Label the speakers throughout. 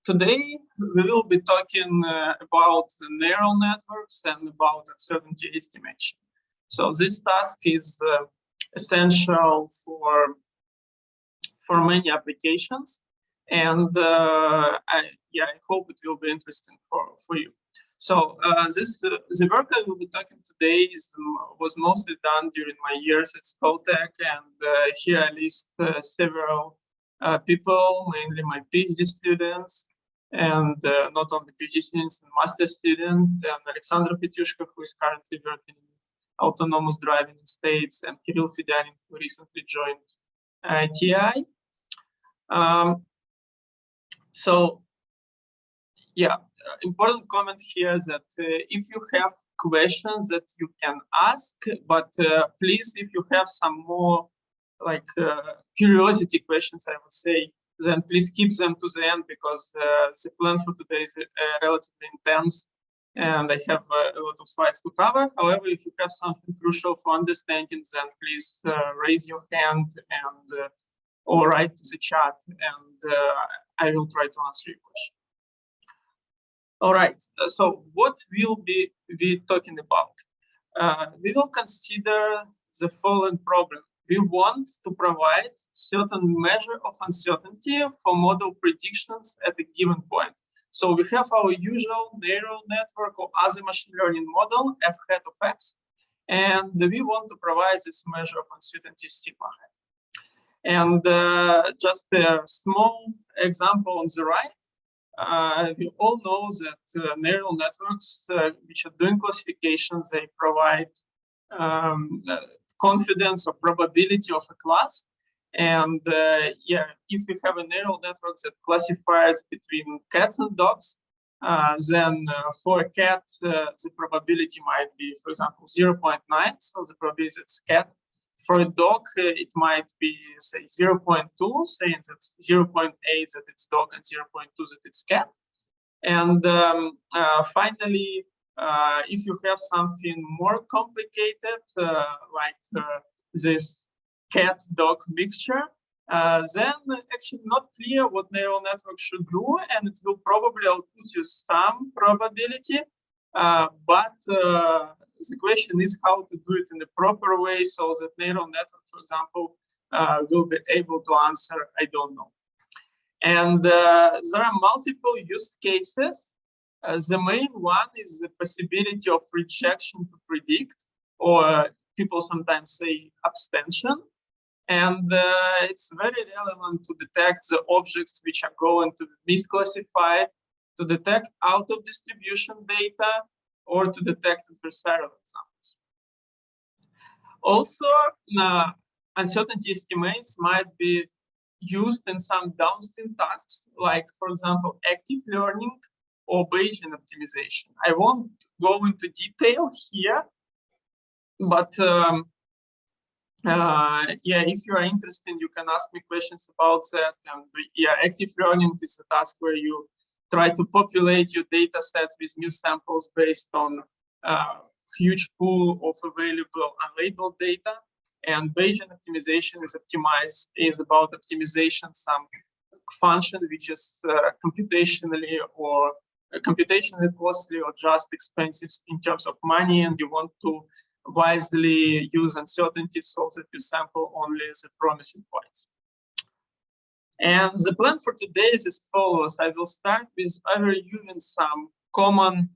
Speaker 1: Today, we will be talking about neural networks and about uncertainty estimation. So this task is essential for many applications, and I hope it will be interesting for you. So the work I will be talking today was mostly done during my years at Skolkovo, and here I list several people, mainly my PhD students, and not only PhD students and master students, and Alexander Petyushko, who is currently working in autonomous driving in States, and Kirill Fedyanin, who recently joined TI. Important comment here is that if you have questions that you can ask, but please, if you have some more like curiosity questions, I would say, then please keep them to the end, because the plan for today is relatively intense and I have a lot of slides to cover. However, if you have something crucial for understanding, then please raise your hand and or write to the chat, and I will try to answer your question. All right, so what will we talking about? We will consider the following problem. We want to provide certain measure of uncertainty for model predictions at a given point. So we have our usual neural network or other machine learning model, f hat of x, and we want to provide this measure of uncertainty sigma hat. And just a small example on the right, we all know that neural networks which are doing classifications, they provide confidence or probability of a class. And if we have a neural network that classifies between cats and dogs, then for a cat, the probability might be, for example, 0.9. So the probability that's cat. For a dog, it might be, say, 0.2, saying that 0.8 that it's dog and 0.2 that it's cat. And finally, if you have something more complicated, like this cat-dog mixture, then actually not clear what neural network should do, and it will probably output you some probability, but the question is how to do it in the proper way so that neural network, for example, will be able to answer, I don't know. And there are multiple use cases. The main one is the possibility of rejection to predict, or people sometimes say abstention. And it's very relevant to detect the objects which are going to be misclassified, to detect out of distribution data, or to detect adversarial examples. Also, uncertainty estimates might be used in some downstream tasks, like, for example, active learning or Bayesian optimization. I won't go into detail here, but if you are interested, you can ask me questions about that. And active learning is a task where you try to populate your data sets with new samples based on a huge pool of available unlabeled data. And Bayesian optimization is about optimization some function which is computationally costly or just expensive in terms of money, and you want to wisely use uncertainty so that you sample only the promising points. And the plan for today is as follows. I will start with overviewing some common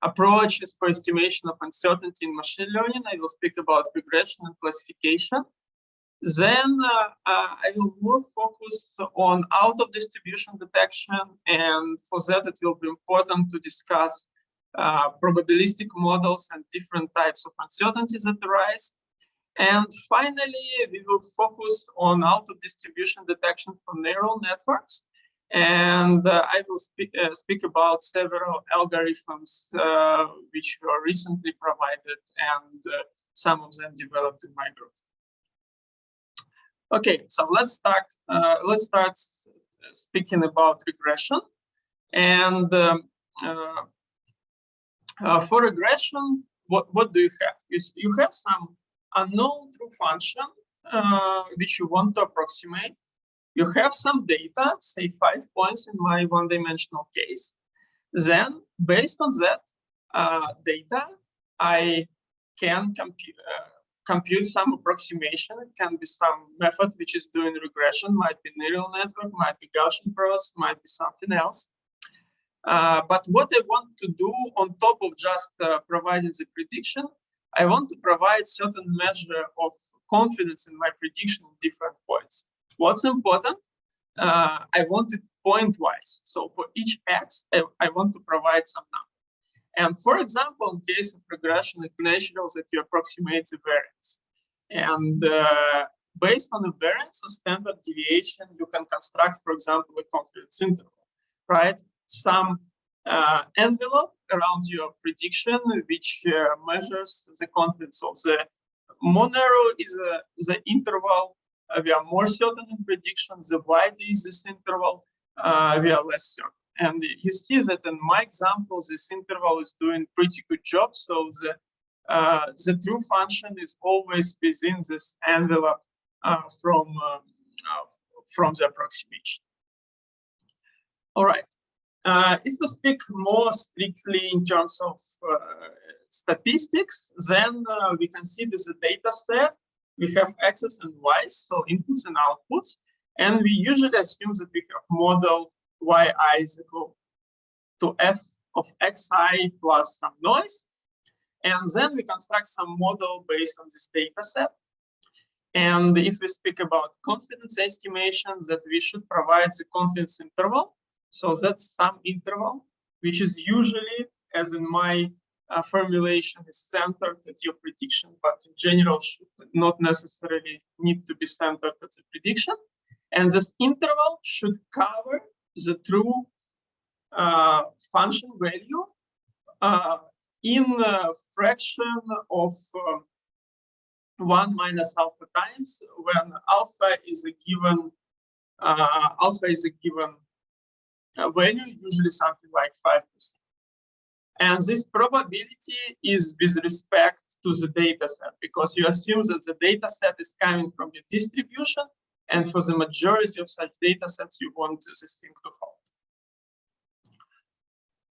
Speaker 1: approaches for estimation of uncertainty in machine learning. I will speak about regression and classification. Then I will more focus on out-of-distribution detection, and for that it will be important to discuss probabilistic models and different types of uncertainties that arise. And finally, we will focus on out-of-distribution detection for neural networks. And I will speak about several algorithms which were recently provided, and some of them developed in my group. Okay, so let's start speaking about regression. And for regression, what do you have? You have some unknown true function which you want to approximate. You have some data, say 5 points in my one-dimensional case. Then, based on that data, I can compute some approximation. It can be some method which is doing regression, might be neural network, might be Gaussian process, might be something else. But what I want to do on top of just providing the prediction, I want to provide certain measure of confidence in my prediction at different points. What's important? I want it point-wise. So for each x, I want to provide some number. And for example, in case of regression, it's natural that you approximate the variance. And based on the variance or standard deviation, you can construct, for example, a confidence interval, right? Some envelope around your prediction, which measures the confidence of the more narrow is the interval. We are more certain in predictions. The wider is this interval, we are less certain. And you see that in my example, this interval is doing pretty good job. So the true function is always within this envelope from the approximation. All right. If we speak more strictly in terms of statistics, then we can see this data set. We have x's and y's, so inputs and outputs. And we usually assume that we have model yi is equal to f of xi plus some noise. And then we construct some model based on this data set. And if we speak about confidence estimation, that we should provide the confidence interval. So that's some interval, which is usually, as in my formulation, is centered at your prediction, but in general should not necessarily need to be centered at the prediction. And this interval should cover the true function value in a fraction of 1 minus alpha times, when alpha is a given value, usually something like 5%. And this probability is with respect to the data set, because you assume that the data set is coming from your distribution, and for the majority of such data sets, you want this thing to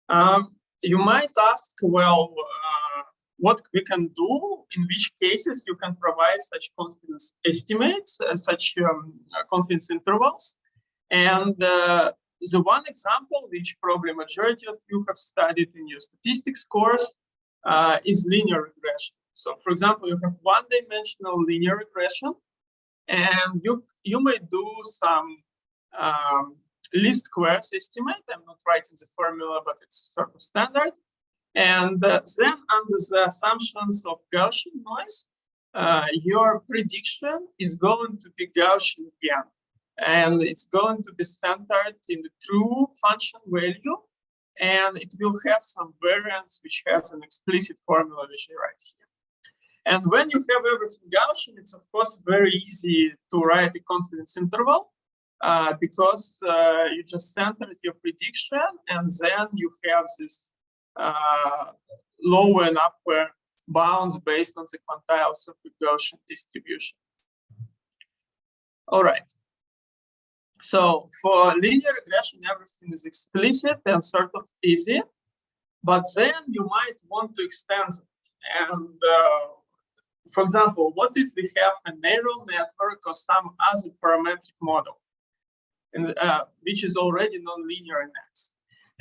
Speaker 1: hold. You might ask, well, what we can do, in which cases you can provide such confidence estimates, such confidence intervals. And the one example, which probably majority of you have studied in your statistics course, is linear regression. So, for example, you have one-dimensional linear regression, and you may do some least squares estimate. I'm not writing the formula, but it's sort of standard. And then under the assumptions of Gaussian noise, your prediction is going to be Gaussian again. And it's going to be centered in the true function value, and it will have some variance which has an explicit formula which I write here. And when you have everything Gaussian, it's of course very easy to write a confidence interval because you just center your prediction, and then you have this lower and upper bounds based on the quantiles of the Gaussian distribution. All right. So for linear regression, everything is explicit and sort of easy, but then you might want to extend it. And for example, what if we have a neural network or some other parametric model, and, which is already nonlinear in X,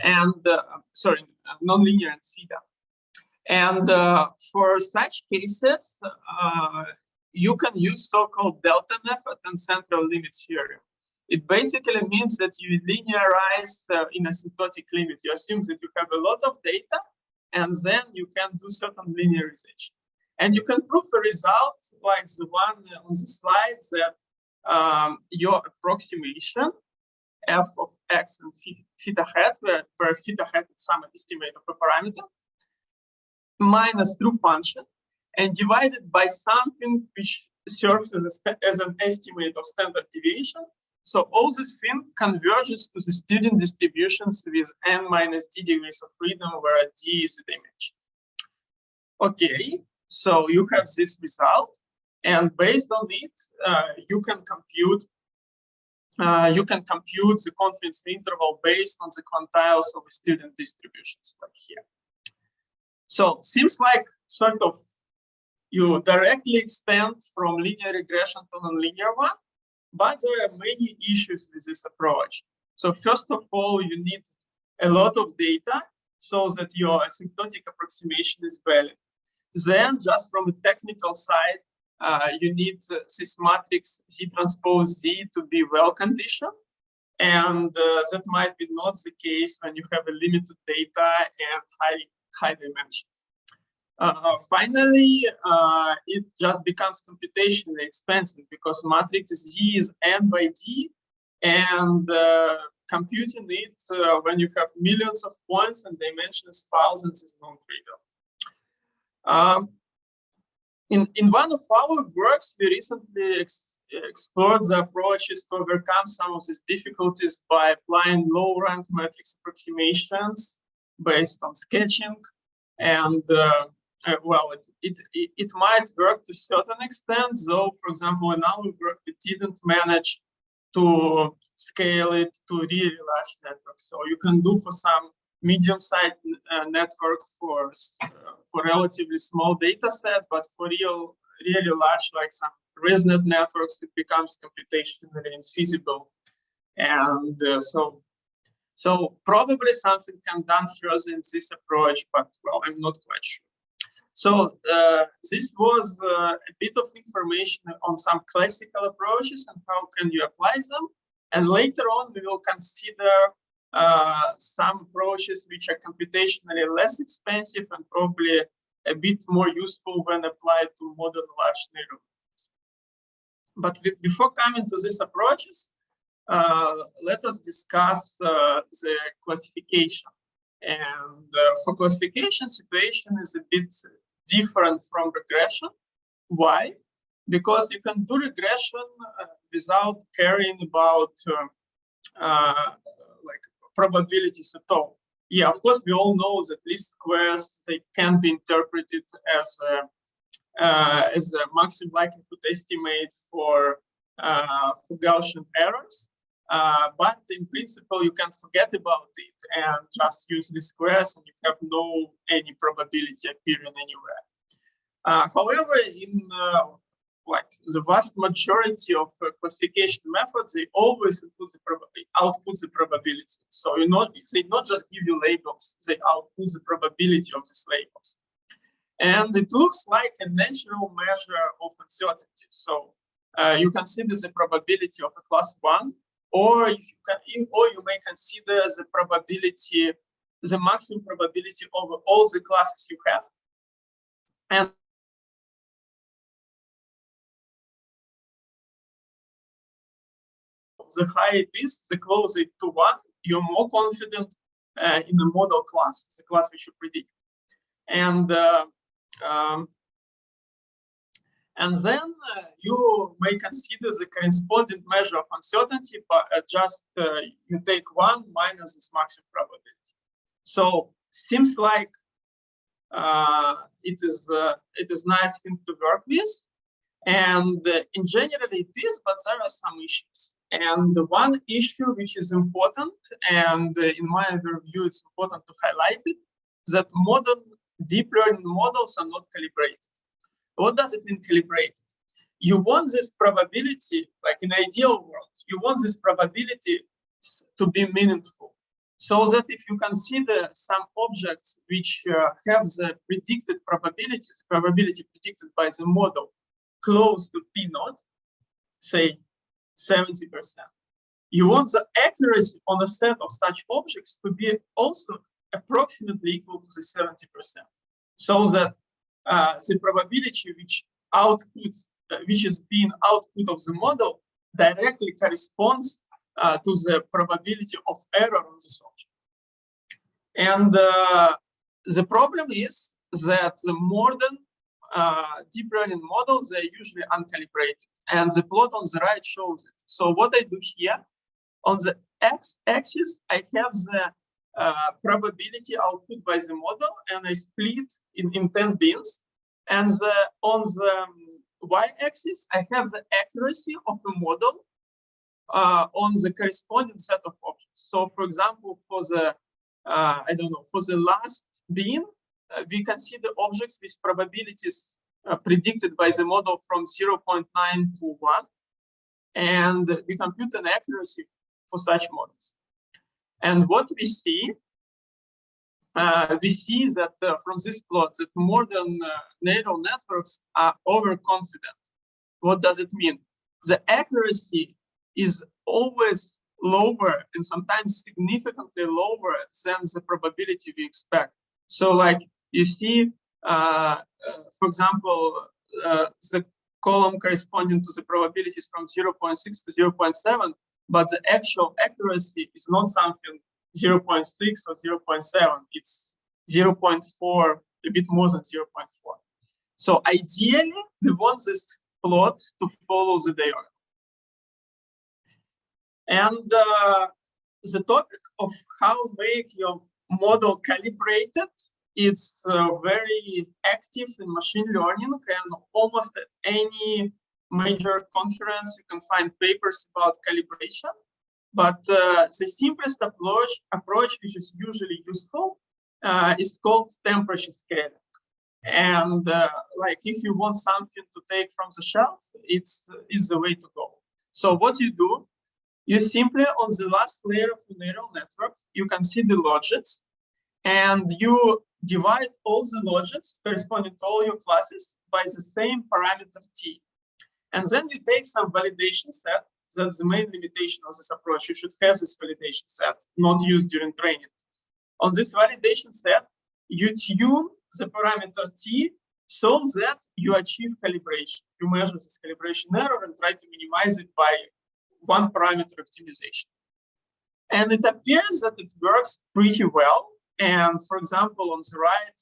Speaker 1: and sorry, nonlinear in theta. And for such cases, you can use so-called delta method and central limit theorem. It basically means that you linearize in asymptotic limit. You assume that you have a lot of data, and then you can do certain linearization. And you can prove a result like the one on the slides, that your approximation, f of x and theta hat, where theta hat is some estimate of a parameter, minus true function, and divided by something which serves as an estimate of standard deviation. So all this thing converges to the student distributions with n minus d degrees of freedom, where d is the dimension. Okay, so you have this result, and based on it, you can compute you can compute the confidence interval based on the quantiles of student distributions, like here. So seems like sort of you directly extend from linear regression to nonlinear one, but there are many issues with this approach. So first of all, you need a lot of data so that your asymptotic approximation is valid. Then, just from a technical side, you need this matrix Z transpose Z to be well conditioned. And that might be not the case when you have a limited data and high dimension. Finally, it just becomes computationally expensive because matrix Z is n by d, and computing it when you have millions of points and dimensions thousands is non-trivial. In one of our works, we recently explored the approaches to overcome some of these difficulties by applying low-rank matrix approximations based on sketching. And well, it might work to a certain extent, though, for example, in our work, we didn't manage to scale it to really large networks. So you can do for some medium-sized network for relatively small data set, but for really large, like some ResNet networks, it becomes computationally infeasible. And so probably something can be done further in this approach, but well, I'm not quite sure. So this was a bit of information on some classical approaches and how can you apply them. And later on, we will consider some approaches which are computationally less expensive and probably a bit more useful when applied to modern large neural networks. But before coming to these approaches, let us discuss the classification. And for classification, situation is a bit different from regression. Why? Because you can do regression without caring about like probabilities at all. Yeah, of course, we all know that least squares, they can be interpreted as a maximum likelihood estimate for Gaussian errors. But in principle, you can forget about it and just use the squares, and you have any probability appearing anywhere. However, in like the vast majority of classification methods, they always output the probability. So they not just give you labels; they output the probability of these labels, and it looks like a natural measure of uncertainty. So you consider the probability of a class 1. Or you may consider the probability, the maximum probability over all the classes you have. And the higher it is, the closer it to 1, you're more confident in the model class, the class which you predict. And then you may consider the corresponding measure of uncertainty, but just you take 1 minus this maximum probability. So seems like it is nice thing to work with, and in general it is, but there are some issues. And the one issue which is important, and in my view it's important to highlight it, that modern deep learning models are not calibrated. What does it mean calibrated? You want this probability, like in an ideal world, you want this probability to be meaningful. So that if you consider some objects which have the predicted probability, the probability predicted by the model close to P naught, say 70%, you want the accuracy on a set of such objects to be also approximately equal to the 70%. So that the probability which is being output of the model directly corresponds to the probability of error on this object. And the problem is that the modern deep learning models, they're usually uncalibrated, and the plot on the right shows it. So what I do here, on the x-axis, I have the probability output by the model, and I split in 10 bins. And on the y-axis, I have the accuracy of the model on the corresponding set of objects. So, for example, for the I don't know, for the last bin, we consider objects with probabilities predicted by the model from 0.9 to 1, and we compute an accuracy for such models. And what we see that from this plot that modern neural networks are overconfident. What does it mean? The accuracy is always lower and sometimes significantly lower than the probability we expect. So like you see, for example, the column corresponding to the probabilities from 0.6 to 0.7, but the actual accuracy is not something 0.6 or 0.7, it's 0.4, a bit more than 0.4. So ideally, we want this plot to follow the diagonal. And the topic of how make your model calibrated, it's very active in machine learning, and almost at any major conference you can find papers about calibration. But the simplest approach, which is usually useful, is called temperature scaling. And like if you want something to take from the shelf, it's the way to go. So what you do, you simply on the last layer of the neural network, you consider logits, and you divide all the logits corresponding to all your classes by the same parameter t. And then you take some validation set. That's the main limitation of this approach. You should have this validation set, not used during training. On this validation set, you tune the parameter t so that you achieve calibration. You measure this calibration error and try to minimize it by one parameter optimization. And it appears that it works pretty well. And for example, on the right,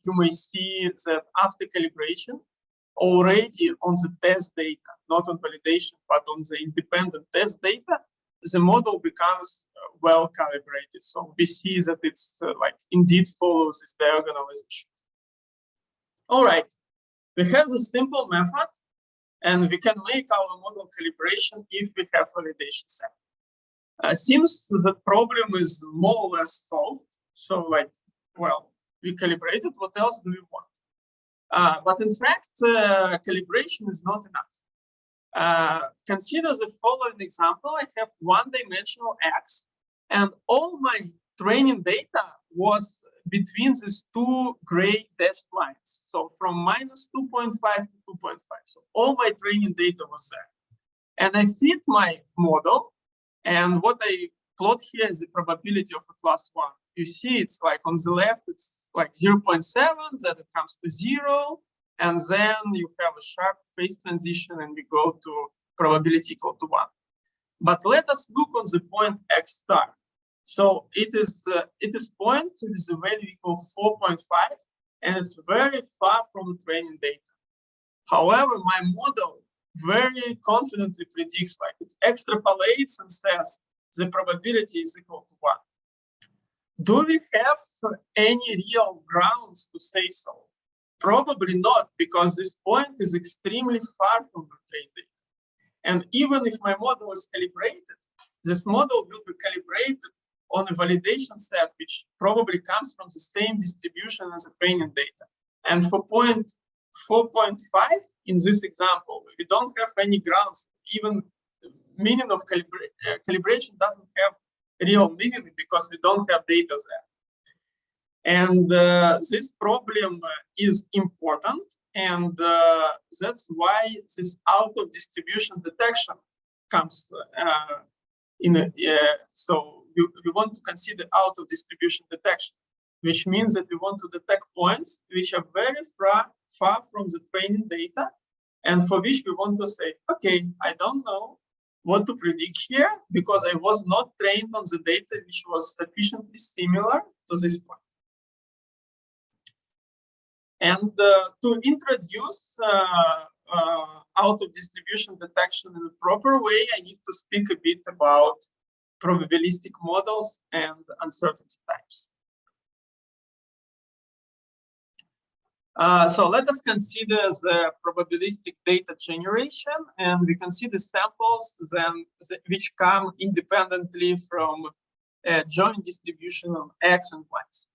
Speaker 1: you may see that after calibration, already on the test data, not on validation, but on the independent test data, the model becomes well calibrated. So we see that it's like indeed follows this diagonal as it should. All right, we have this simple method, and we can make our model calibration if we have validation set. Seems the problem is more or less solved. So like, well, we calibrated, what else do we want? But in fact, calibration is not enough. Consider the following example. I have one-dimensional X, and all my training data was between these two gray dashed lines. So from minus 2.5 to 2.5. So all my training data was there. And I fit my model, and what I plot here is the probability of a class 1. You see, it's like on the left, it's like 0.7, then it comes to 0, and then you have a sharp phase transition, and we go to probability equal to 1. But let us look on the point x star. So it is point with a value equal 4.5, and it's very far from the training data. However, my model very confidently predicts, like it extrapolates and says the probability is equal to 1. Do we have any real grounds to say so? Probably not, because this point is extremely far from the trained data. And even if my model is calibrated, this model will be calibrated on a validation set, which probably comes from the same distribution as the training data. And for point 4.5, in this example, we don't have any grounds. Even meaning of calibration doesn't have real meaning because we don't have data there. And this problem is important, and that's why this out-of-distribution detection comes so we want to consider out-of-distribution detection, which means that we want to detect points which are very far from the training data, and for which we want to say, okay, I don't know what to predict here because I was not trained on the data which was sufficiently similar to this point. And to introduce out-of-distribution detection in a proper way, I need to speak a bit about probabilistic models and uncertainty types. So let us consider the probabilistic data generation, and we consider samples then which come independently from a joint distribution of x and y's.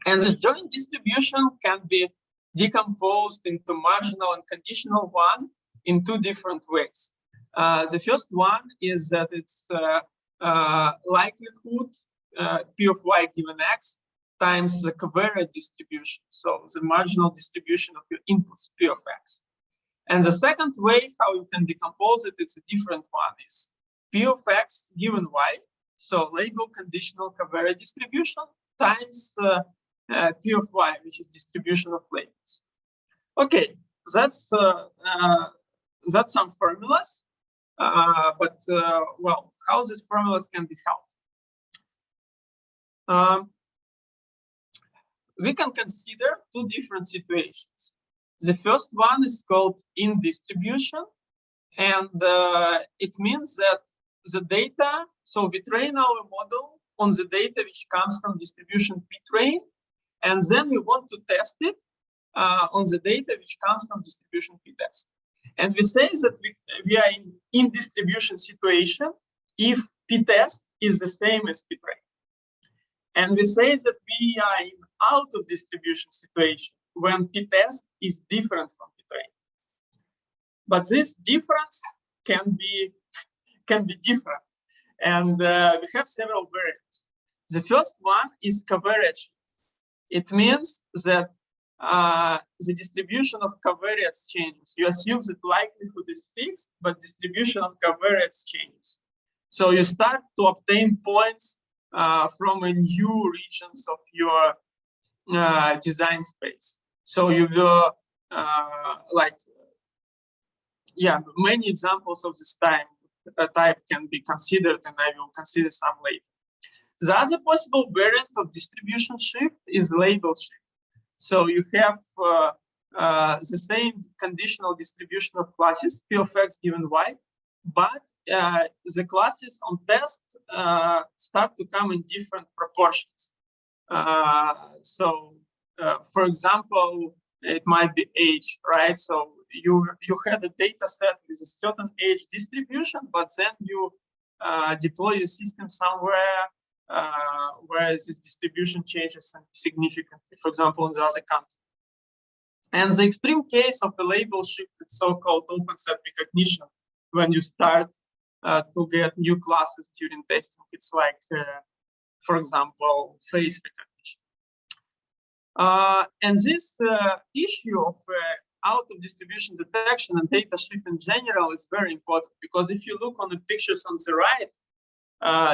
Speaker 1: And this joint distribution can be decomposed into marginal and conditional one in two different ways. The first one is that it's likelihood P of y given x times the covariate distribution, so the marginal distribution of your inputs P of x. And the second way how you can decompose it, it's a different one, is P of x given y, so label conditional covariate distribution times P of y, which is distribution of labels. Okay, that's some formulas, but well, how these formulas can be helpful? We can consider two different situations. The first one is called in distribution, and it means that the data, so we train our model on the data which comes from distribution P train, and then we want to test it on the data which comes from distribution P test. And we say that we are in distribution situation if P test is the same as P train. And we say that we are in out of distribution situation when P test is different from P train. But this difference can be different, and we have several variants. The first one is covariate. It means that the distribution of covariates changes. You assume that likelihood is fixed, but distribution of covariates changes. So you start to obtain points from a new regions of your design space. So you will many examples of this type can be considered, and I will consider some later. The other possible variant of distribution shift is label shift. So you have the same conditional distribution of classes P of x given y, but the classes on test start to come in different proportions. For example, it might be age, right? So you had a data set with a certain age distribution, but then you deploy your system somewhere where this distribution changes significantly, for example, in the other country. And the extreme case of the label shift is so-called open set recognition, when you start to get new classes during testing. It's like, for example, face recognition. And this issue of out of distribution detection and data shift in general is very important, because if you look on the pictures on the right,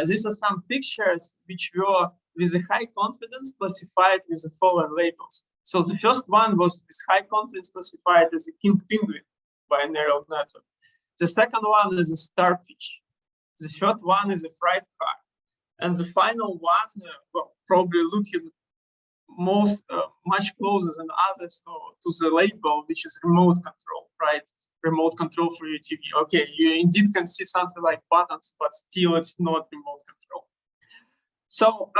Speaker 1: these are some pictures which were with a high confidence classified with the following labels. So the first one was with high confidence classified as a king penguin by a neural network. The second one is a starfish. The third one is a freight car. And the final one, well, probably looking much closer than others to the label, which is remote control, right? Remote control for your TV. Okay, you indeed can see something like buttons, but still it's not remote control. So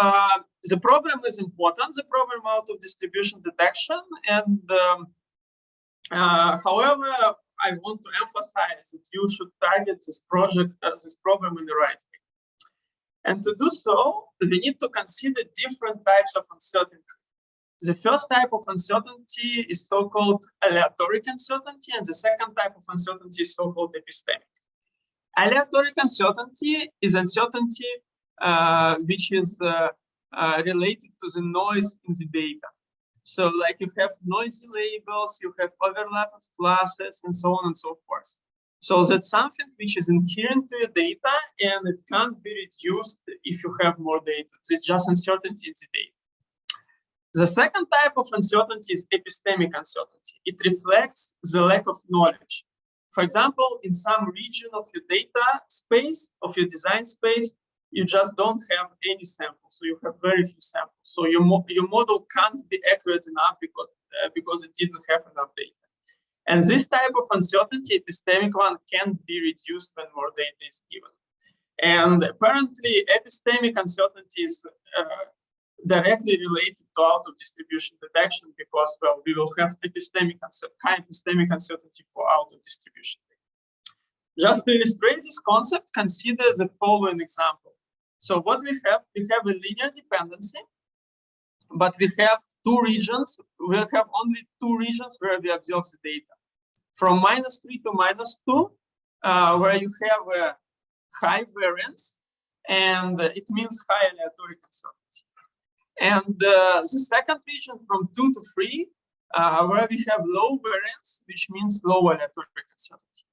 Speaker 1: the problem is important, the problem out of distribution detection. And however, I want to emphasize that you should target this problem in the right way. And to do so, we need to consider different types of uncertainty. The first type of uncertainty is so-called aleatoric uncertainty, and the second type of uncertainty is so-called epistemic. Aleatoric uncertainty is uncertainty which is related to the noise in the data. So like you have noisy labels, you have overlap of classes, and so on and so forth. So that's something which is inherent to your data, and it can't be reduced if you have more data. It's just uncertainty in the data. The second type of uncertainty is epistemic uncertainty. It reflects the lack of knowledge. For example, in some region of your data space, of your design space, you just don't have any samples, so you have very few samples. So your model can't be accurate enough because it didn't have enough data. And this type of uncertainty, epistemic one, can be reduced when more data is given. And apparently, epistemic uncertainty is directly related to out-of-distribution detection because, well, we will have high epistemic uncertainty for out-of-distribution. Just to illustrate this concept, consider the following example. So what we have a linear dependency, but we have two regions. We have only two regions where we observe the data. From -3 to -2, where you have a high variance, and it means high aleatory uncertainty. And the second region from 2 to 3, where we have low variance, which means low aleatory uncertainty.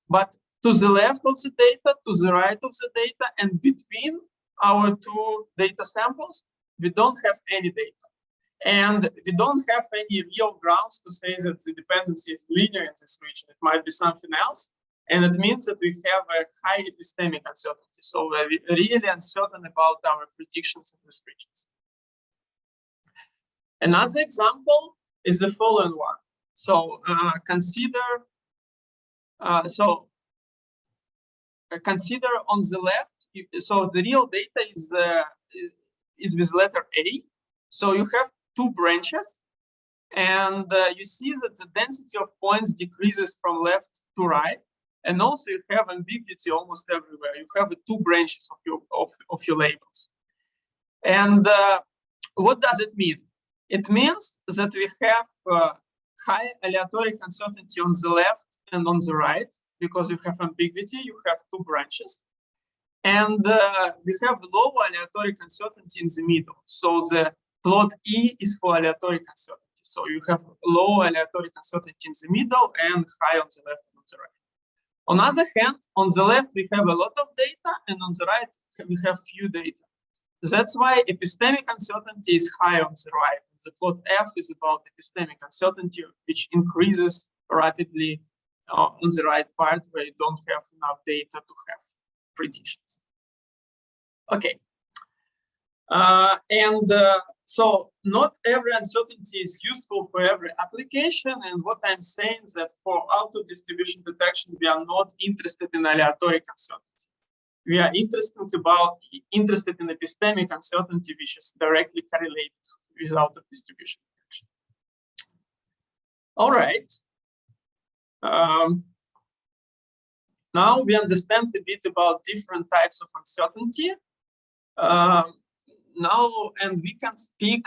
Speaker 1: But to the left of the data, to the right of the data, and between our two data samples, we don't have any data. And we don't have any real grounds to say that the dependency is linear in this region. It might be something else. And it means that we have a high epistemic uncertainty. So we're really uncertain about our predictions in these regions. Another example is the following one. So consider on the left. So the real data is with letter A. So you have two branches, and you see that the density of points decreases from left to right, and also you have ambiguity almost everywhere. You have two branches of your labels. And what does it mean? It means that we have high aleatoric uncertainty on the left and on the right, because you have ambiguity, you have two branches. And we have low aleatoric uncertainty in the middle. So the plot E is for aleatoric uncertainty. So you have low aleatoric uncertainty in the middle and high on the left and on the right. On the other hand, on the left, we have a lot of data, and on the right, we have few data. That's why epistemic uncertainty is high on the right. The plot F is about epistemic uncertainty, which increases rapidly on the right part where you don't have enough data to have predictions. Okay. So not every uncertainty is useful for every application. And what I'm saying is that for out-of-distribution detection, we are not interested in aleatoric uncertainty. We are interested in epistemic uncertainty, which is directly correlated with out-of-distribution detection. All right. Now we understand a bit about different types of uncertainty. And we can speak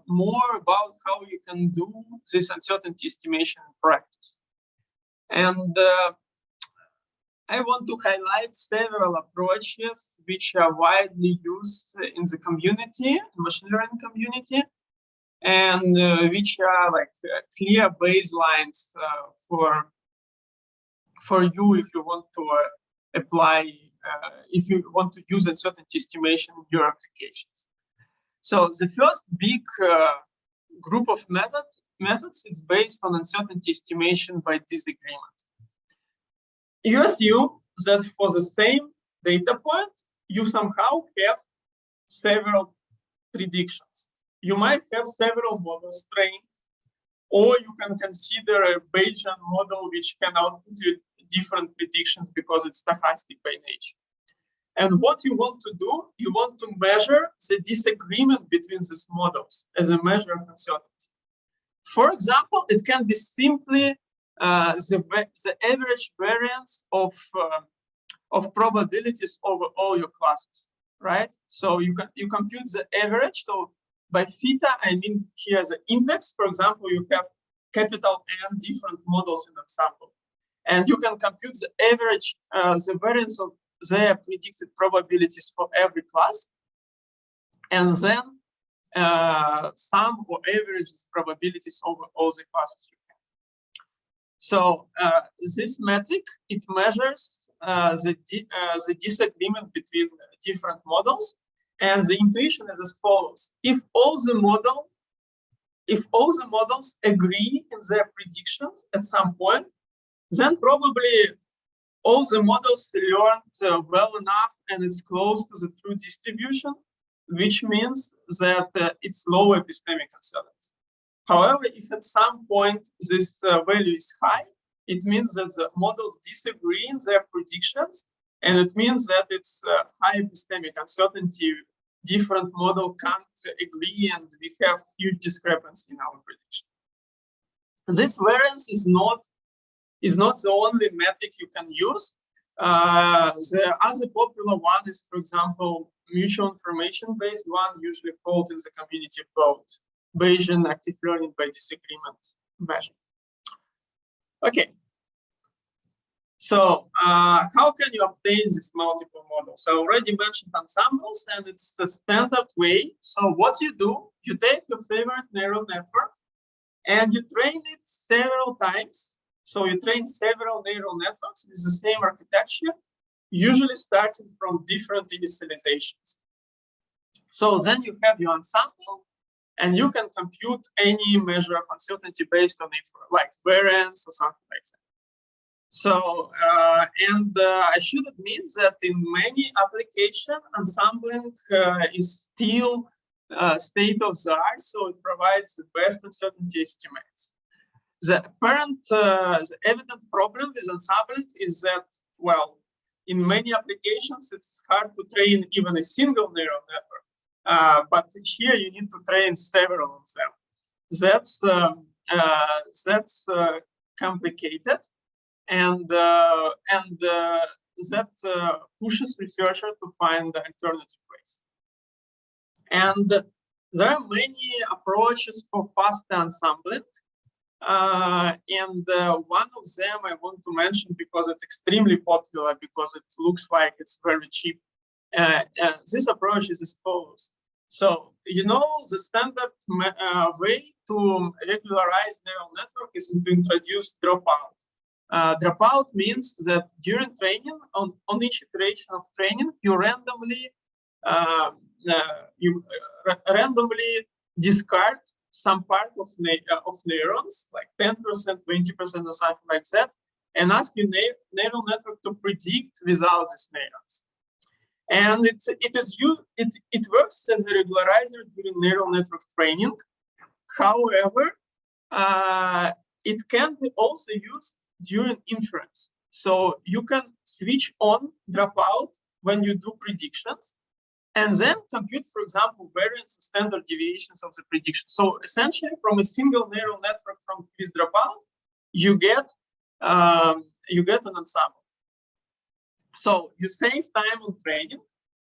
Speaker 1: more about how you can do this uncertainty estimation in practice. And I want to highlight several approaches which are widely used in the community, machine learning community, and which are like clear baselines for you if you want to apply, if you want to use uncertainty estimation in your applications. So the first big group of methods is based on uncertainty estimation by disagreement. You assume that for the same data point, you somehow have several predictions. You might have several models trained, or you can consider a Bayesian model which can output you different predictions because it's stochastic by nature. And what you want to do, you want to measure the disagreement between these models as a measure of uncertainty. For example, it can be simply the average variance of probabilities over all your classes, right? So you compute the average. So by theta, I mean here the index. For example, you have capital N different models in ensemble, and you can compute the average, the variance of their predicted probabilities for every class, and then sum or average probabilities over all the classes you have. So this metric, it measures the disagreement between different models, and the intuition is as follows: if all the models agree in their predictions at some point, then probably all the models learned well enough and it's close to the true distribution, which means that it's low epistemic uncertainty. However, if at some point this value is high, it means that the models disagree in their predictions, and it means that it's high epistemic uncertainty different model can't agree, and we have huge discrepancy in our prediction. This variance is not the only metric you can use. The other popular one is, for example, mutual information-based one, usually called in the community called Bayesian active learning by disagreement measure. Okay. So how can you obtain this multiple models? I already mentioned ensembles, and it's the standard way. So what you do, you take your favorite neural network and you train it several times. So you train several neural networks with the same architecture, usually starting from different initializations. So then you have your ensemble, and you can compute any measure of uncertainty based on it, like variance or something like that. So, I should admit that in many applications, ensembling is still state of the art, so it provides the best uncertainty estimates. The evident problem with ensembling is that, well, in many applications, it's hard to train even a single neural network. But here you need to train several of them. That's complicated. And that pushes researchers to find alternative ways. And there are many approaches for faster ensembling. One of them I want to mention because it's extremely popular, because it looks like it's very cheap. This approach is as follows. So, you know, the standard way to regularize neural network is to introduce dropout. Dropout means that during training, on each iteration of training, you randomly discard some part of neurons, like 10%, 20%, or something like that, and ask your neural network to predict without these neurons. And it works as a regularizer during neural network training. However, it can be also used during inference. So you can switch on dropout when you do predictions, and then compute, for example, variance of standard deviations of the prediction. So essentially, from a single neural network with dropout, you get an ensemble. So you save time on training.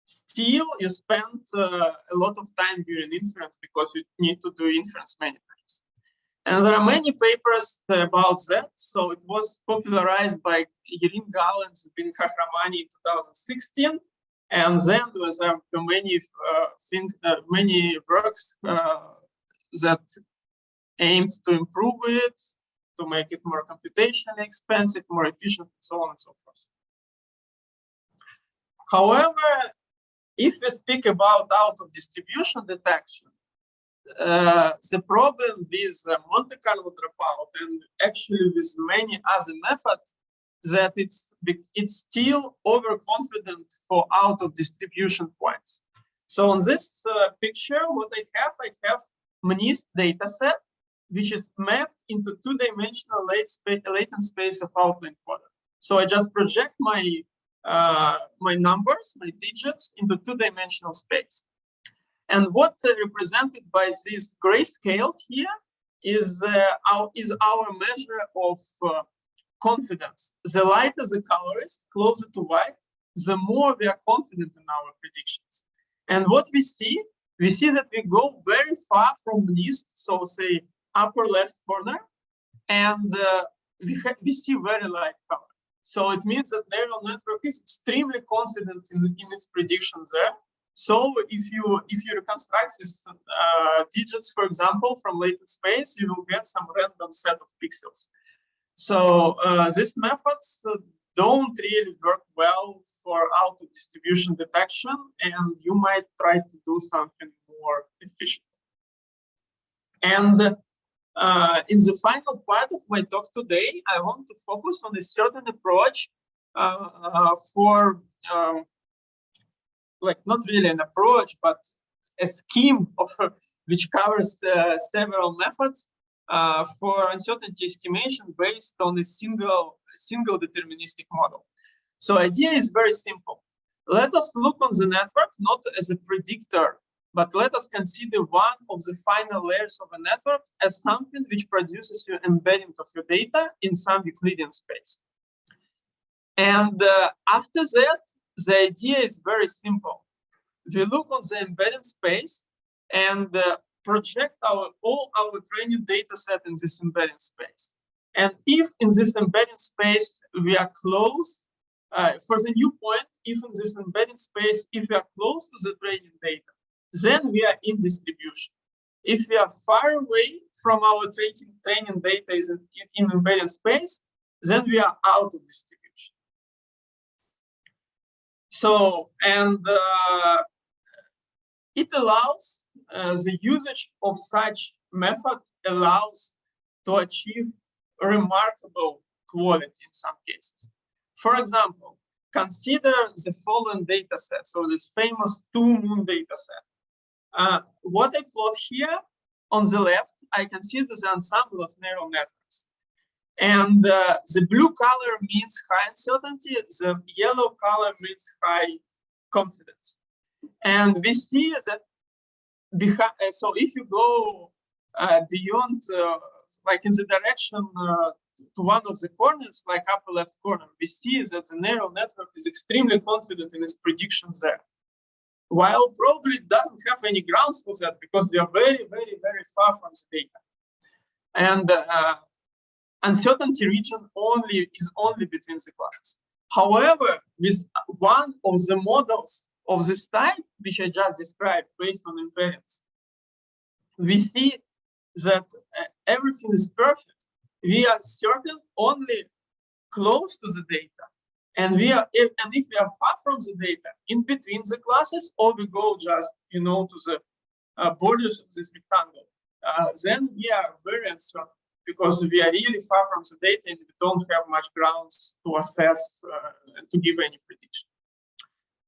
Speaker 1: Still, you spend a lot of time during inference because you need to do inference many times. And there are many papers about that. So it was popularized by Yirin Gao and Zubin Khahramani in 2016. And then there were many works that aimed to improve it, to make it more computationally expensive, more efficient, and so on and so forth. However, if we speak about out-of-distribution detection, the problem with Monte Carlo dropout, and actually with many other methods, that it's still overconfident for out-of-distribution points. So on this picture, what I have MNIST dataset, which is mapped into two-dimensional latent space of outline encoder. So I just project my numbers, my digits, into two-dimensional space. And what represented by this grayscale here is our measure of confidence. The lighter the color is, closer to white, the more we are confident in our predictions. And what we see that we go very far from MNIST, so say upper left corner, and we see very light color. So it means that neural network is extremely confident in its predictions there. So if you reconstruct these digits, for example, from latent space, you will get some random set of pixels. So these methods don't really work well for out-of-distribution detection, and you might try to do something more efficient. And in the final part of my talk today, I want to focus on a certain approach for, like not really an approach, but a scheme of which covers several methods for uncertainty estimation based on a single deterministic model. So idea is very simple. Let us look on the network not as a predictor, but let us consider one of the final layers of a network as something which produces your embedding of your data in some Euclidean space. And after that, the idea is very simple. We look on the embedding space and project all our training data set in this embedding space. And if in this embedding space we are close, for the new point, if in this embedding space, if we are close to the training data, then we are in distribution. If we are far away from our training data in embedding space, then we are out of distribution. So, and it allows, the usage of such method allows to achieve remarkable quality in some cases. For example, consider the following data set, so this famous 2-moon data set. What I plot here on the left, I consider the ensemble of neural networks. And the blue color means high uncertainty, the yellow color means high confidence. And we see that, so if you go beyond, like in the direction to one of the corners, like upper left corner, we see that the neural network is extremely confident in its predictions there. While probably it doesn't have any grounds for that because we are very, very, very far from the data. And uncertainty region is only between the classes. However, with one of the models of this type, which I just described based on invariance, we see that everything is perfect. We are certain only close to the data. And if we are far from the data, in between the classes, or we go just, to the borders of this rectangle, then we are very uncertain because we are really far from the data and we don't have much grounds to assess and to give any prediction.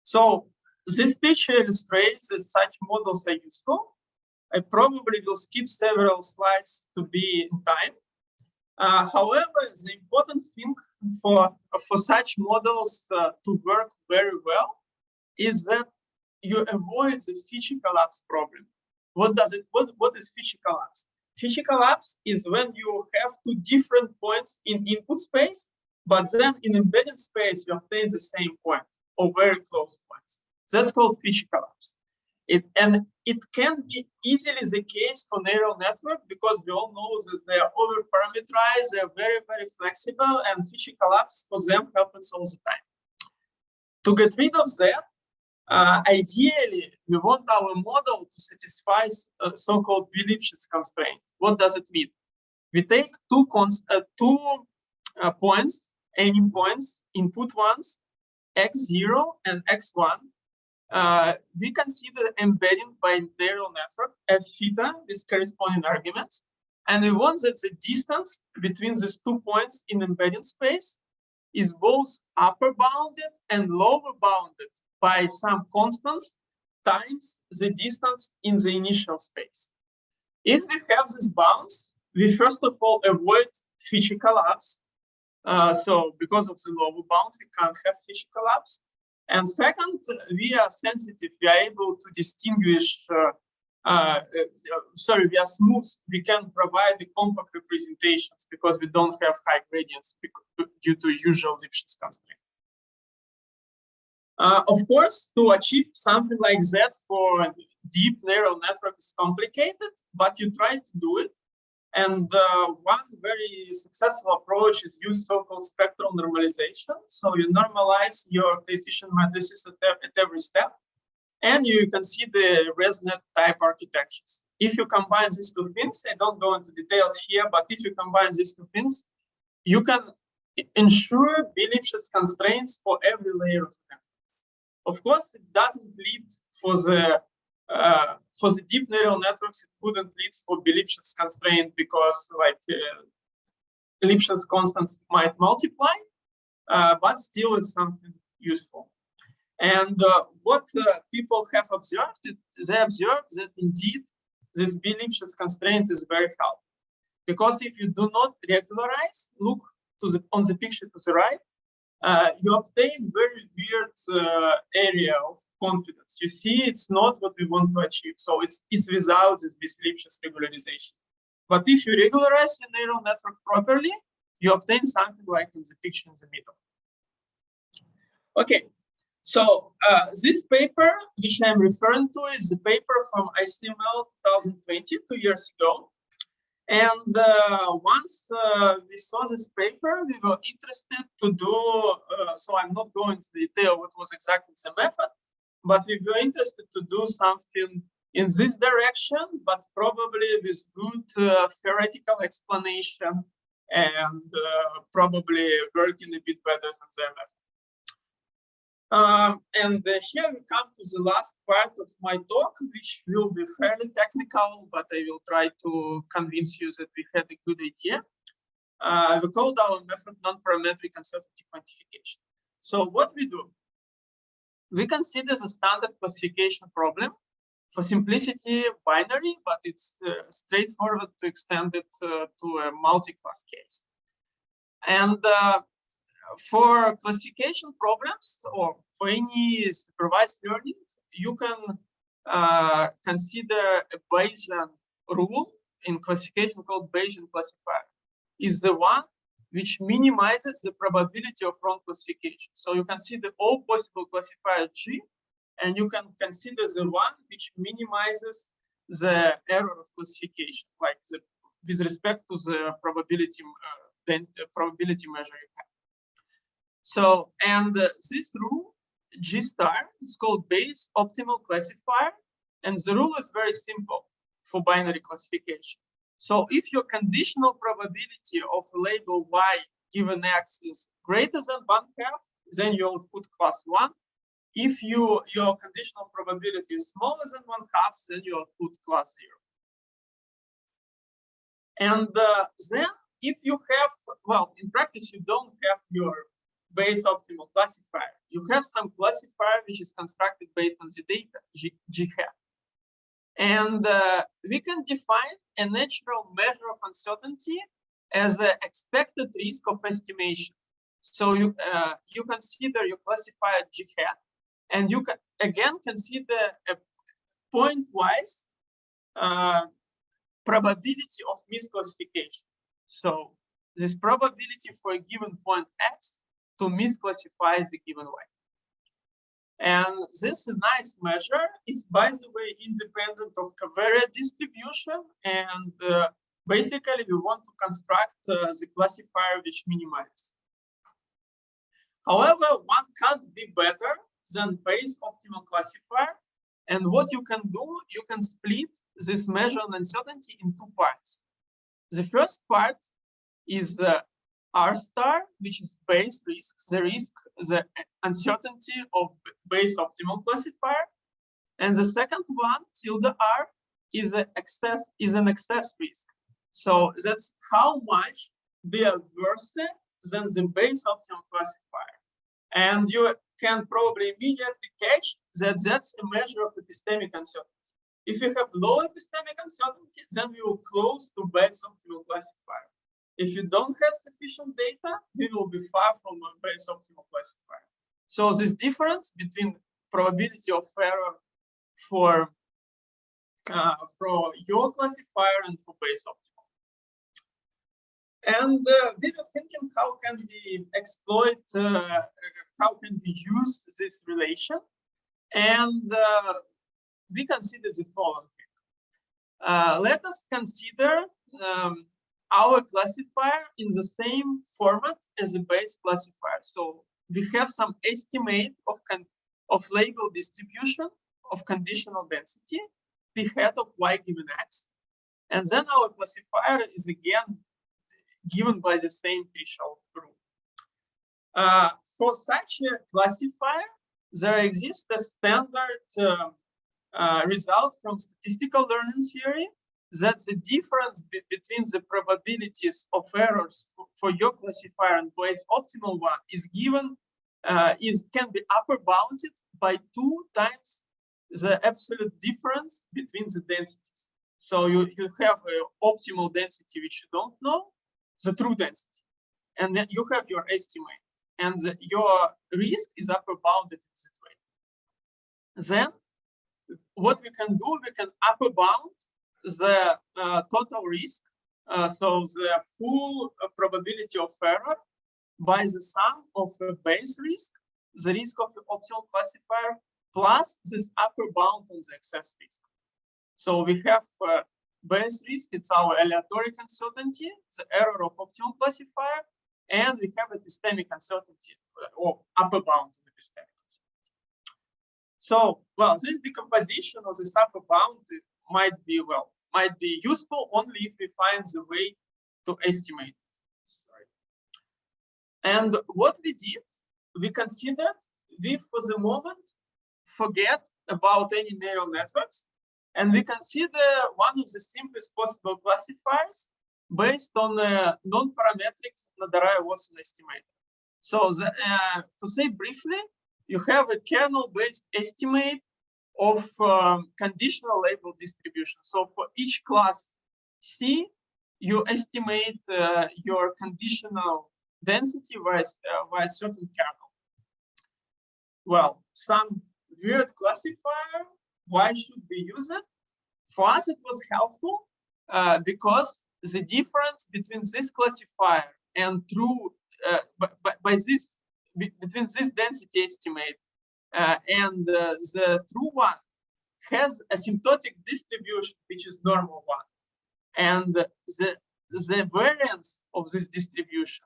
Speaker 1: So this picture illustrates that such models are useful. I probably will skip several slides to be in time. However, the important thing for such models to work very well is that you avoid the feature collapse problem. What is feature collapse? Feature collapse is when you have two different points in input space, but then in embedding space, you obtain the same point or very close points. That's called feature collapse. It can be easily the case for neural network because we all know that they are over-parameterized, they are very, very flexible, and feature collapse for them happens all the time. To get rid of that, ideally, we want our model to satisfy so-called B-Lipschitz constraint. What does it mean? We take two points, any points, input ones, x0 and x1. We consider embedding by neural network f theta with corresponding arguments. And we want that the distance between these 2 points in embedding space is both upper bounded and lower bounded by some constants times the distance in the initial space. If we have these bounds, we first of all avoid feature collapse. So because of the lower bound, we can't have feature collapse. And second, we are sensitive. We are able to distinguish. We are smooth. We can provide the compact representations because we don't have high gradients due to usual Lipschitz constraint. Of course, to achieve something like that for deep neural network is complicated, but you try to do it. And one very successful approach is use so-called spectral normalization. So you normalize your coefficient matrices at every step, and you can see the ResNet type architectures. If you combine these two things, I don't go into details here, but if you combine these two things, you can ensure B-Lipschitz constraints for every layer of the network. Of course, it doesn't lead for the deep neural networks, it wouldn't lead for B-Lipschitz constraint because Lipschitz constants might multiply, but still it's something useful. And what people have observed, they observed that indeed this B-Lipschitz constraint is very helpful. Because if you do not regularize, look on the picture to the right, you obtain very weird area of confidence. You see, it's not what we want to achieve. So it's without this Lipschitz regularization. But if you regularize your neural network properly, you obtain something like in the picture in the middle. Okay, so this paper, which I'm referring to, is the paper from ICML 2020, 2 years ago. And once we saw this paper, we were interested to do, so I'm not going to detail what was exactly the method, but we were interested to do something in this direction, but probably with good theoretical explanation and probably working a bit better than their method. And here we come to the last part of my talk, which will be fairly technical, but I will try to convince you that we had a good idea. We called our method non-parametric uncertainty quantification. So what we do, we consider the standard classification problem. For simplicity, binary, but it's straightforward to extend it to a multi-class case. And for classification problems or for any supervised learning, you can consider a Bayesian rule in classification called Bayesian classifier. Is the one which minimizes the probability of wrong classification. So you consider all possible classifier G, and you can consider the one which minimizes the error of classification, like with respect to the probability measure you have. So, and this rule, G star, is called Bayes optimal classifier, and the rule is very simple for binary classification. So if your conditional probability of a label Y given X is greater than 1/2, then you output class 1. If your conditional probability is smaller than 1/2, then you output class 0. And then if you have, well, in practice, you don't have your Bayes optimal classifier. You have some classifier which is constructed based on the data, G hat. And we can define a natural measure of uncertainty as the expected risk of estimation. So you consider your classifier G hat, and you can again consider a point-wise probability of misclassification. So this probability for a given point X to misclassify the given Y. And this nice measure is, by the way, independent of covariate distribution. And basically, we want to construct the classifier which minimizes. However, one can't be better than Bayes optimal classifier. And what you can do, you can split this measure of uncertainty in 2 parts. The first part is R star, which is Bayes risk, the uncertainty of Bayes optimal classifier. And the second one, tilde R, is an excess risk. So that's how much we are worse than the Bayes optimal classifier. And you can probably immediately catch that that's a measure of epistemic uncertainty. If you have low epistemic uncertainty, then we will close to Bayes optimal classifier. If you don't have sufficient data, we will be far from a Bayes optimal classifier. So this difference between probability of error for your classifier and for Bayes optimal. And we were thinking, how can we exploit, how can we use this relation? And we consider the following thing. Let us consider our classifier in the same format as a Bayes classifier. So we have some estimate of label distribution of conditional density p hat of Y given X. And then our classifier is again given by the same threshold rule. For such a classifier, there exists a standard result from statistical learning theory that the difference between the probabilities of errors for your classifier and Bayes optimal one is given, can be upper bounded by 2 times the absolute difference between the densities. So you have an optimal density which you don't know, the true density, and then you have your estimate. and your risk is upper bounded in this way. Then what we can do, we can upper bound the total risk, so the full probability of error, by the sum of base risk, the risk of the optimal classifier, plus this upper bound on the excess risk. So we have base risk, it's our aleatory uncertainty, the error of optimal classifier, and we have epistemic uncertainty, or upper bound on epistemic uncertainty. So, well, this decomposition of this upper bound might be useful only if we find the way to estimate it. And what we did, we considered, we for the moment forget about any neural networks, and we consider one of the simplest possible classifiers based on a non-parametric Nadarayev-Watson estimator. So to say briefly, you have a kernel-based estimate of conditional label distribution. So for each class C, you estimate your conditional density by a certain kernel. Well, some weird classifier, why should we use it? For us, it was helpful because the difference between this classifier and true, between this density estimate and the true one has asymptotic distribution, which is normal one. And the variance of this distribution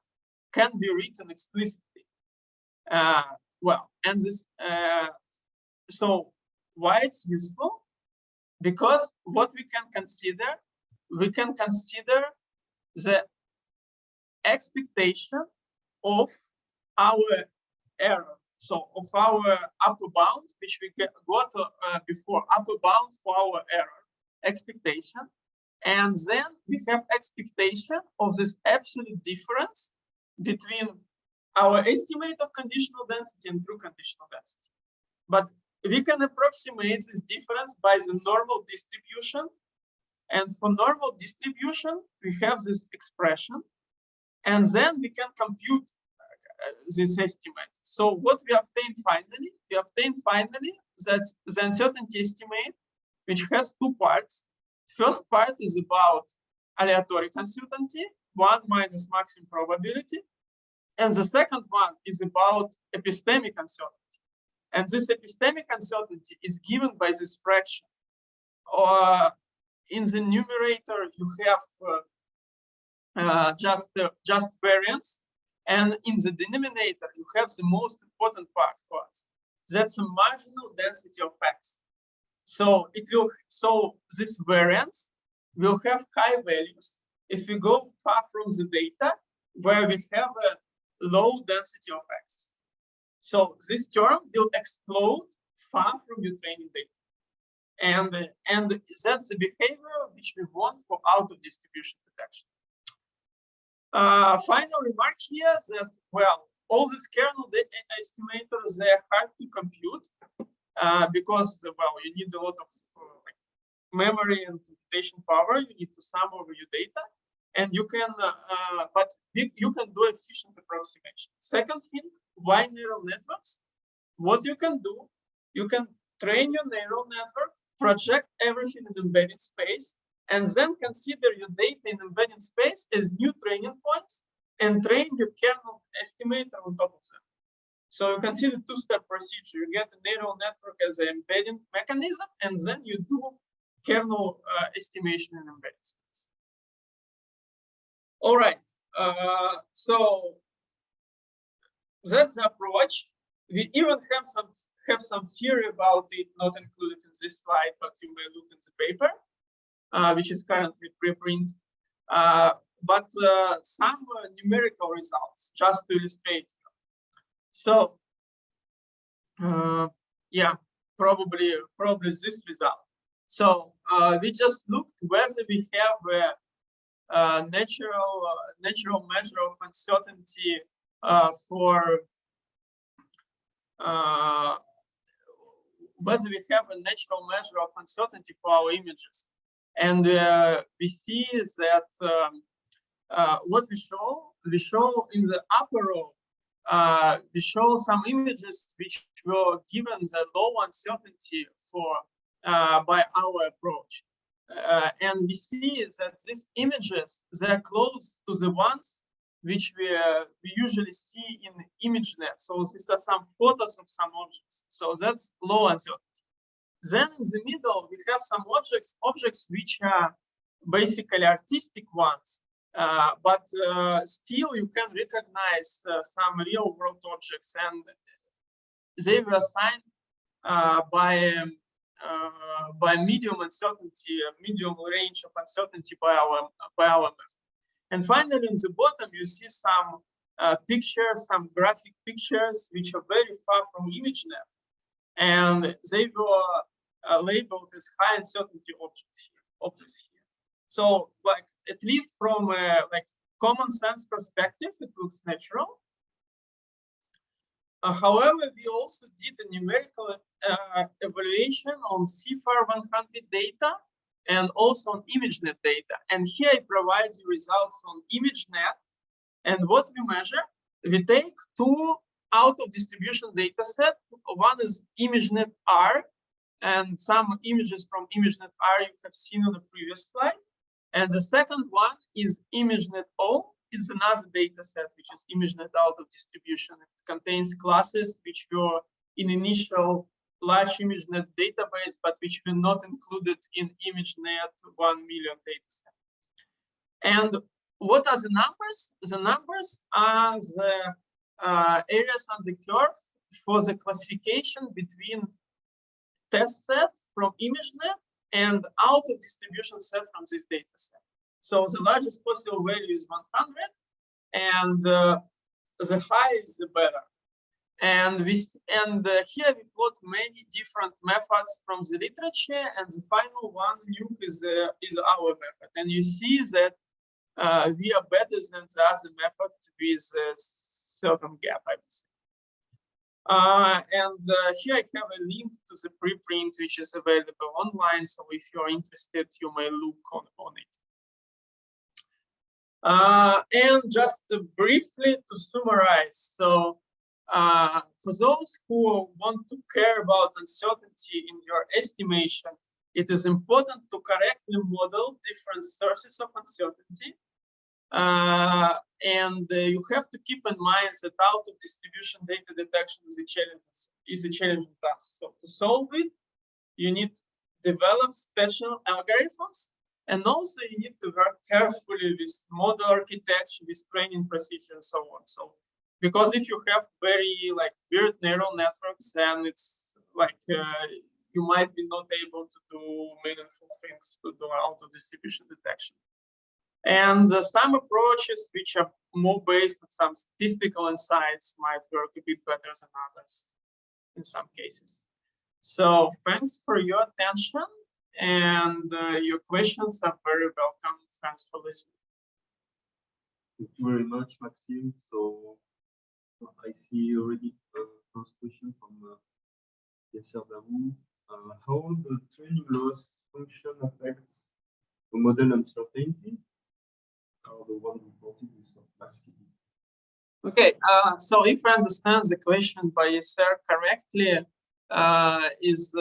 Speaker 1: can be written explicitly. Well, and this, so why it's useful? Because what we can consider the expectation of our error. So of our upper bound, which we got before, upper bound for our error expectation. And then we have expectation of this absolute difference between our estimate of conditional density and true conditional density. But we can approximate this difference by the normal distribution. And for normal distribution, we have this expression. And then we can compute this estimate. So what we obtain finally? We obtain finally that the uncertainty estimate, which has two parts. First part is about aleatory uncertainty, 1 minus maximum probability. And the second one is about epistemic uncertainty. And this epistemic uncertainty is given by this fraction. Or in the numerator, you have just variance. And in the denominator, you have the most important part for us. That's a marginal density of X. So this variance will have high values if we go far from the data where we have a low density of X. So this term will explode far from your training data. And that's the behavior which we want for out of distribution detection. Final remark here that, well, all these kernel estimators, they're hard to compute because, well, you need a lot of memory and computation power. You need to sum over your data, and you can, but you can do efficient approximation. Second thing, why neural networks? What you can do, you can train your neural network, project everything in embedded space, and then consider your data in embedded space as new training points and train your kernel estimator on top of them. So you consider two-step procedure. You get a neural network as an embedding mechanism, and then you do kernel estimation in embedded space. All right, so that's the approach. We even have some theory about it, not included in this slide, but you may look in the paper. Which is currently preprint, but some numerical results just to illustrate. So, yeah, probably this result. So we just looked whether we have a natural measure of uncertainty for whether we have a natural measure of uncertainty for our images. And we see that what we show in the upper row, we show some images which were given the low uncertainty for by our approach. And we see that these images, they're close to the ones which we usually see in ImageNet. So these are some photos of some objects. So that's low uncertainty. Then in the middle, we have some objects which are basically artistic ones. But still you can recognize some real world objects, and they were assigned by medium uncertainty, medium range of uncertainty by our method. And finally, in the bottom, you see some pictures, some graphic pictures, which are very far from ImageNet, and they were labeled as high uncertainty objects here. So, like, at least from like common sense perspective, it looks natural. However, we also did a numerical evaluation on CFAR 100 data and also on ImageNet data. And here I provide you results on ImageNet. And what we measure, we take two out of distribution data set. One is ImageNet R, and some images from ImageNet R you have seen on the previous slide. And the second one is ImageNet O. It's another data set, which is ImageNet out of distribution. It contains classes which were in initial large ImageNet database, but which were not included in ImageNet 1 million dataset. And what are the numbers? The numbers are the areas on the curve for the classification between test set from ImageNet and out of distribution set from this data set. So the largest possible value is 100, and the higher is the better. And here we plot many different methods from the literature, and the final one, nuke, is our method. And you see that we are better than the other method with a certain gap, I would say. Here I have a link to the preprint, which is available online. So if you're interested, you may look on it. And just briefly to summarize, so for those who want to care about uncertainty in your estimation, it is important to correctly model different sources of uncertainty. You have to keep in mind that out of distribution data detection is a challenging task. So to solve it, you need to develop special algorithms, and also you need to work carefully with model architecture, with training procedure, and so on. So, because if you have very weird neural networks, then it's like you might be not able to do meaningful things to do out of distribution detection. And some approaches which are more based on some statistical insights might work a bit better than others in some cases. So thanks for your attention, and your questions are very welcome. Thanks for listening.
Speaker 2: Thank you very much, Maxim. So I see already the first question from Yasser Darou. How the training loss function affects the model uncertainty? How the one reported is not masking.
Speaker 1: Okay, so if I understand the question by Yasser correctly, is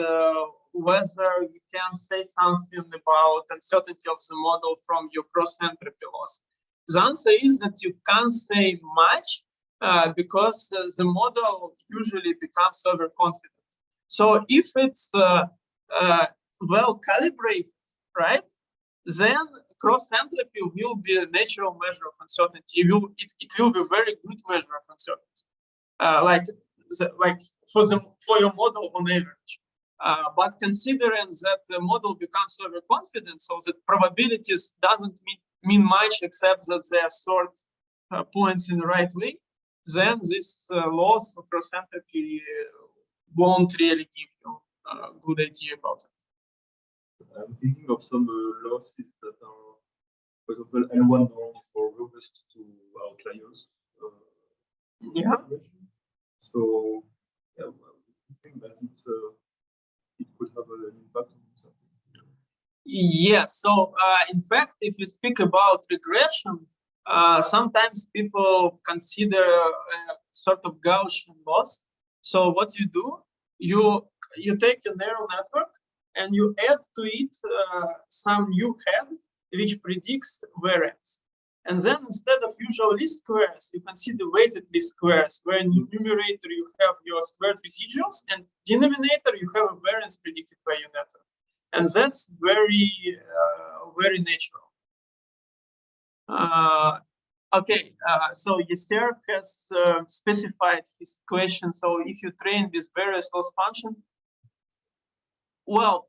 Speaker 1: whether you can say something about uncertainty of the model from your cross-entropy loss. The answer is that you can't say much because the model usually becomes overconfident. So if it's well calibrated, right, then cross-entropy will be a natural measure of uncertainty. It will be a very good measure of uncertainty, for your model on average. But considering that the model becomes overconfident, so that probabilities doesn't mean much except that they are sort points in the right way, then this loss of cross-entropy won't really give you a good idea about it.
Speaker 2: I'm thinking of some losses that are, for example, L1 norm is more robust to outliers.
Speaker 1: Yeah.
Speaker 2: So yeah, I think that it could have an impact on something.
Speaker 1: Yes. So in fact, if you speak about regression, sometimes people consider sort of Gaussian loss. So what you do, you take a neural network and you add to it some new head which predicts variance. And then instead of usual least squares, you can see the weighted least squares, where in numerator you have your squared residuals, and denominator you have a variance predicted by your network. And that's very, very natural. Okay, so Yasser has specified his question. So if you train with various loss function, well,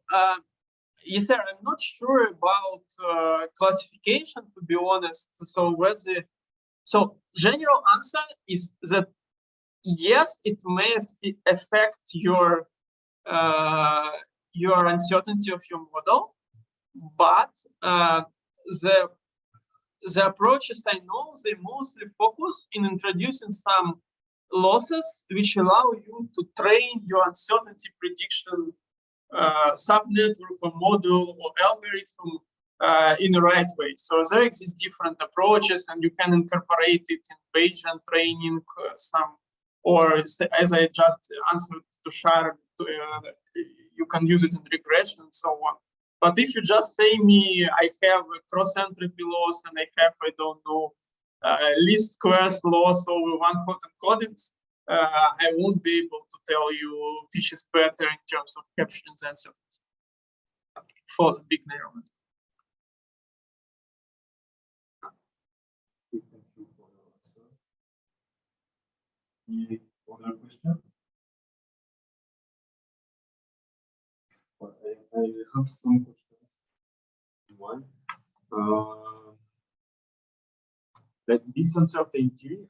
Speaker 1: Yasser, I'm not sure about classification, to be honest. So general answer is that yes, it may affect your uncertainty of your model, but the approaches I know, they mostly focus in introducing some losses which allow you to train your uncertainty prediction subnetwork or model or algorithm in the right way. So there exist different approaches, and you can incorporate it in Bayesian training, or as I just answered to Shar, you can use it in regression and so on. But if you just say me, I have a cross entropy loss and I have, I don't know, least squares loss over one hot encodings, I won't be able to tell you which is better in terms of capturing the uncertainty for the big neural network.
Speaker 2: Thank you for your answer. Any other question? I have some questions. One, like this uncertainty,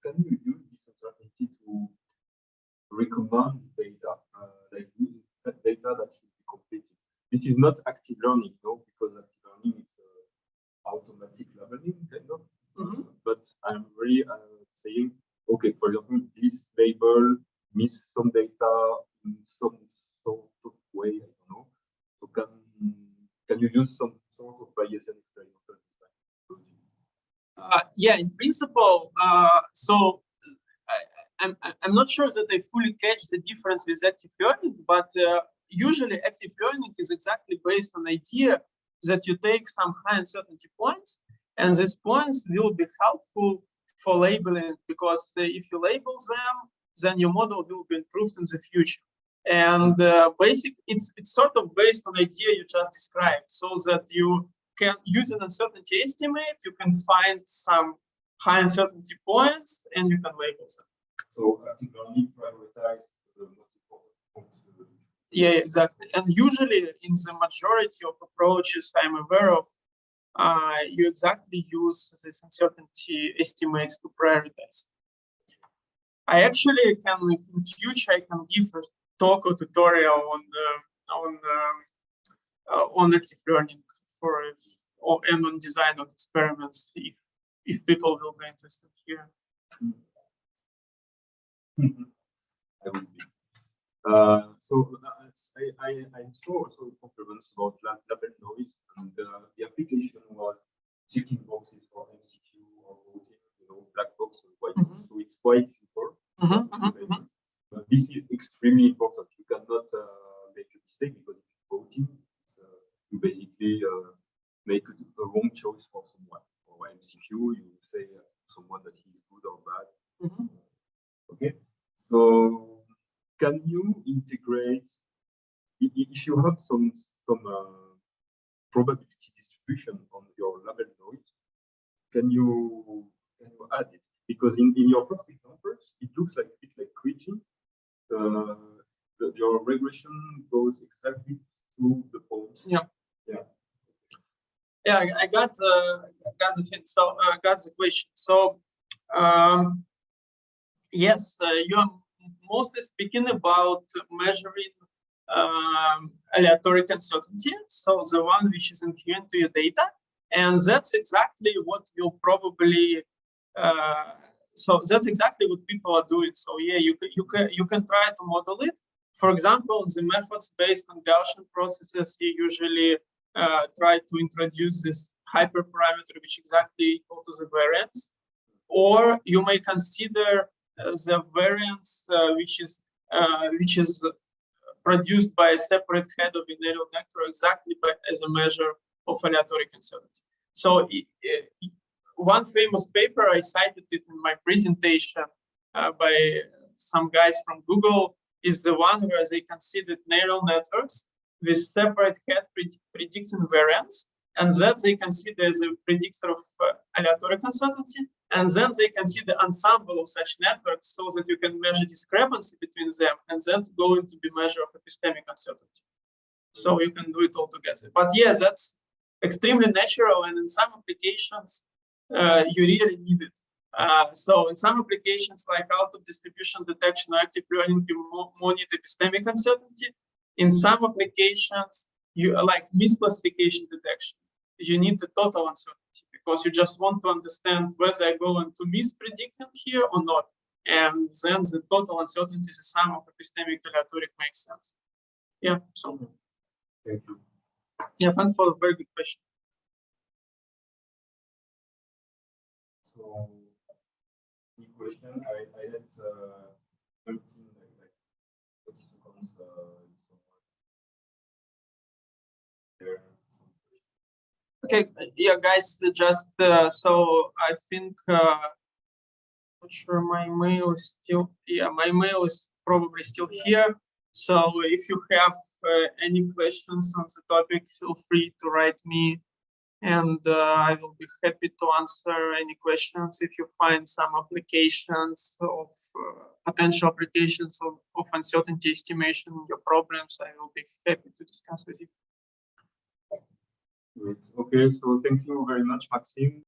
Speaker 2: can you use this uncertainty to recommend data, like data that should be completed? This is not active learning, no, because active learning is automatic learning, kind of. But I'm really saying, okay, for example, this label miss some data in some sort of way, I don't know. So can you use some sort of Bayesian experimental design?
Speaker 1: Yeah, in principle. So I'm not sure that I fully catch the difference with active learning, but usually active learning is exactly based on the idea that you take some high uncertainty points, and these points will be helpful for labeling, because if you label them, then your model will be improved in the future. And it's sort of based on the idea you just described, so that you can use an uncertainty estimate, you can find some high uncertainty points, and you can label them.
Speaker 2: So active learning prioritize the most important points.
Speaker 1: Yeah, exactly. And usually in the majority of approaches I'm aware of, you exactly use this uncertainty estimates to prioritize. I actually can, in future, I can give a talk or tutorial on active learning and on design of experiments if people will be interested here.
Speaker 2: I would be. So I saw also compliments about label noise, and the application was checking boxes for MCQ or voting, black box and white box. So it's quite simple. But this is extremely important. You cannot make a mistake, because if it's voting, you basically make a wrong choice for someone. For MCQ, you say to someone that he's good or bad. Okay, so can you integrate, if you have some probability distribution on your label noise, can you add it? Because in your first examples, it looks like it's like creating. Your regression goes exactly through the points.
Speaker 1: Yeah. I got the thing. So I got the question. So yes, you are mostly speaking about measuring aleatoric uncertainty, so the one which is inherent to your data, and that's exactly what you'll probably. So that's exactly what people are doing. So yeah, you can try to model it. For example, the methods based on Gaussian processes, you usually try to introduce this hyperparameter which exactly equal to the variance, or you may consider the variance which is produced by a separate head of a neural network exactly as a measure of aleatory uncertainty. So one famous paper, I cited it in my presentation by some guys from Google, is the one where they considered neural networks with separate head predicting variance, and that they consider as a predictor of aleatory uncertainty, and then they consider ensemble of such networks so that you can measure discrepancy between them, and then go into the measure of epistemic uncertainty. So you can do it all together. But yeah, that's extremely natural, and in some applications, you really need it. So in some applications like out of distribution detection or active learning, you monitor epistemic uncertainty. In some applications, you like misclassification detection. You need the total uncertainty because you just want to understand whether I go into mispredicting here or not. And then the total uncertainty is the sum of epistemic aleatory makes sense. Yeah, so.
Speaker 2: Thank you.
Speaker 1: Yeah, thanks for a very good question.
Speaker 2: So, the question I had 13 like 30 seconds.
Speaker 1: Okay, yeah, guys, just so I think not sure my mail is still, yeah, my mail is probably still here. So if you have any questions on the topic, feel free to write me, and I will be happy to answer any questions. If you find some applications of potential applications of uncertainty estimation in your problems, I will be happy to discuss with you.
Speaker 2: Great. Okay, so thank you very much, Maxim.